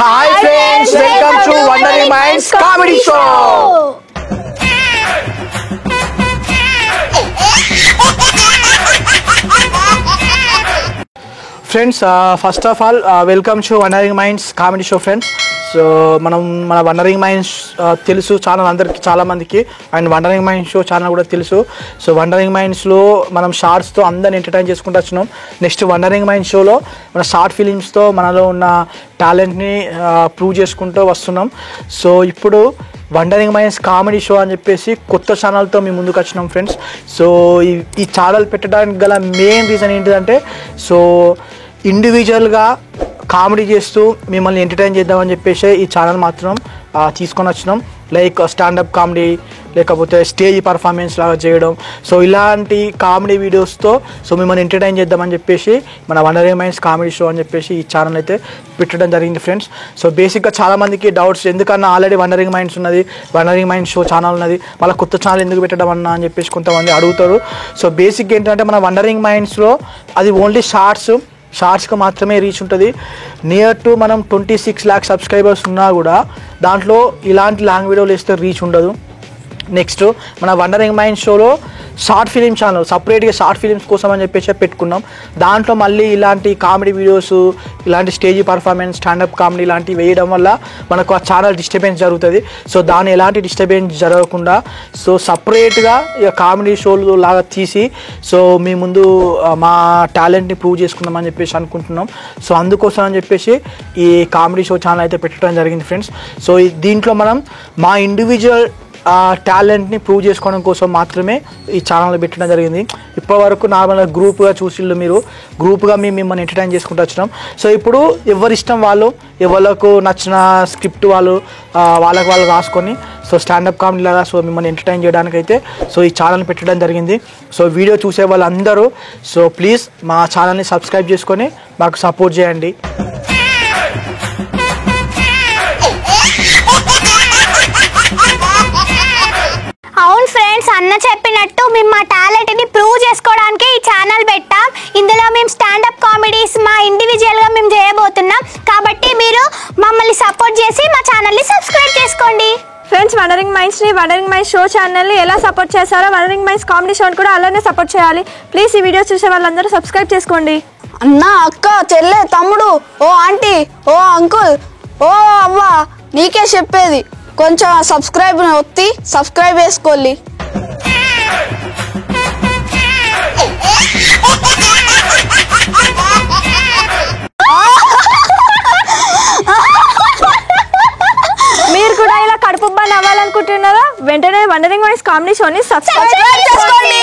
Hi friends, welcome to Wandering Minds Comedy Show. Friends, first of all, welcome to Wandering Minds Comedy Show, friends. So మనం మన wondering minds తెలుసు channel అందరికి చాలా మందికి and wondering minds show channel కూడా తెలుసు. So wondering మైండ్స్లో మనం షార్ట్స్తో అందరిని ఎంటర్టైన్ చేసుకుంటూ వచ్చినాం. నెక్స్ట్ వండరింగ్ మైండ్స్ షోలో మన షార్ట్ ఫిలిమ్స్తో మనలో ఉన్న టాలెంట్ని ప్రూవ్ చేసుకుంటూ వస్తున్నాం. సో ఇప్పుడు వండరింగ్ మైండ్స్ కామెడీ షో అని చెప్పేసి కొత్త ఛానల్తో మేము ముందుకు వచ్చినాం ఫ్రెండ్స్. సో ఈ ఛానల్ పెట్టడానికి గల మెయిన్ రీజన్ ఏంటిదంటే, సో ఇండివిజువల్గా కామెడీ చేస్తూ మిమ్మల్ని ఎంటర్టైన్ చేద్దామని చెప్పేసి ఈ ఛానల్ మాత్రం తీసుకొని వచ్చినాం. లైక్ స్టాండప్ కామెడీ లేకపోతే స్టేజ్ పర్ఫార్మెన్స్ లాగా చేయడం. సో ఇలాంటి కామెడీ వీడియోస్తో సో మిమ్మల్ని ఎంటర్టైన్ చేద్దామని చెప్పేసి మన వండరింగ్ మైండ్స్ కామెడీ షో అని చెప్పేసి ఈ ఛానల్ అయితే పెట్టడం జరిగింది ఫ్రెండ్స్. సో బేసిక్గా చాలామందికి డౌట్స్, ఎందుకన్నా ఆల్రెడీ వండరింగ్ మైండ్స్ ఉన్నది, వండరింగ్ మైండ్స్ షో ఛానల్ ఉన్నది, మళ్ళీ కొత్త ఛానల్ ఎందుకు పెట్టడం అన్నా అని చెప్పేసి కొంతమంది అడుగుతారు. సో బేసిక్ ఏంటంటే మన వండరింగ్ మైండ్స్లో అది ఓన్లీ షార్ట్స్కి మాత్రమే రీచ్ ఉంటుంది. నియర్ టు మనం 26 lakh సబ్స్క్రైబర్స్ ఉన్నా కూడా దాంట్లో ఇలాంటి లాంగ్ వీడియోలు వేస్తే రీచ్ ఉండదు. నెక్స్ట్ మన వండరింగ్ మైండ్ షోలో షార్ట్ ఫిలిం ఛానల్ సపరేట్గా షార్ట్ ఫిలిమ్స్ కోసం అని చెప్పేసి పెట్టుకున్నాం. దాంట్లో మళ్ళీ ఇలాంటి కామెడీ వీడియోస్, ఇలాంటి స్టేజ్ పర్ఫార్మెన్స్, స్టాండప్ కామెడీ ఇలాంటివి వేయడం వల్ల మనకు ఆ ఛానల్ డిస్టర్బెన్స్ జరుగుతుంది. సో దాని ఎలాంటి డిస్టర్బెన్స్ జరగకుండా సో సపరేట్గా ఇక కామెడీ షోలు లాగా తీసి సో మీ ముందు మా టాలెంట్ని ప్రూవ్ చేసుకుందామని చెప్పేసి అనుకుంటున్నాం. సో అందుకోసం అని చెప్పేసి ఈ కామెడీ షో ఛానల్ అయితే పెట్టడం జరిగింది ఫ్రెండ్స్. సో దీంట్లో మనం మా ఇండివిజువల్ టాలెంట్ని ప్రూవ్ చేసుకోవడం కోసం మాత్రమే ఈ ఛానల్ పెట్టడం జరిగింది. ఇప్పటివరకు నార్మల్గా గ్రూప్గా చూసిళ్ళు, మీరు గ్రూప్గా మిమ్మల్ని ఎంటర్టైన్ చేసుకుంటూ వచ్చినాం. సో ఇప్పుడు ఎవరి ఇష్టం వాళ్ళు, ఎవరికి నచ్చిన స్క్రిప్ట్ వాళ్ళకి రాసుకొని సో స్టాండప్ కామెడీ లాగా సో మిమ్మల్ని ఎంటర్టైన్ చేయడానికైతే సో ఈ ఛానల్ పెట్టడం జరిగింది. సో వీడియో చూసే వాళ్ళందరూ సో ప్లీజ్ మా ఛానల్ని సబ్స్క్రైబ్ చేసుకొని మాకు సపోర్ట్ చేయండి. అవును ఫ్రెండ్స్, అన్న చెప్పినట్టు మేము మా టాలెంట్ని ప్రూవ్ చేసుకోవడానికి ఈ ఛానల్ పెట్టాం. ఇందులో మేము స్టాండప్ కామెడీస్ మా ఇండివిజువల్గా మేము చేయబోతున్నాం. కాబట్టి మీరు మమ్మల్ని సపోర్ట్ చేసి మా ఛానల్ని సబ్స్క్రైబ్ చేసుకోండి. ఫ్రెండ్స్, వండరింగ్ మైండ్స్ షో ఛానల్ని ఎలా సపోర్ట్ చేస్తారో వండరింగ్ మైండ్స్ కామెడీ షోని కూడా అలానే సపోర్ట్ చేయాలి. ప్లీజ్ ఈ వీడియో చూసే వాళ్ళందరూ సబ్స్క్రైబ్ చేసుకోండి. అన్న, అక్క, చెల్లె, తమ్ముడు, ఓ ఆంటీ, ఓ అంకుల్, ఓ అవ్వ, నీకే చెప్పేది, కొంచెం సబ్స్క్రైబ్ ఒత్తి సబ్స్క్రైబ్ చేసుకోండి. మీరు కూడా ఇలా కడుపుబ్బా నవ్వాలనుకుంటున్నారా? వెంటనే వండరింగ్ మైండ్స్ కామెడీ షోని సబ్స్క్రైబ్ చేసుకోండి.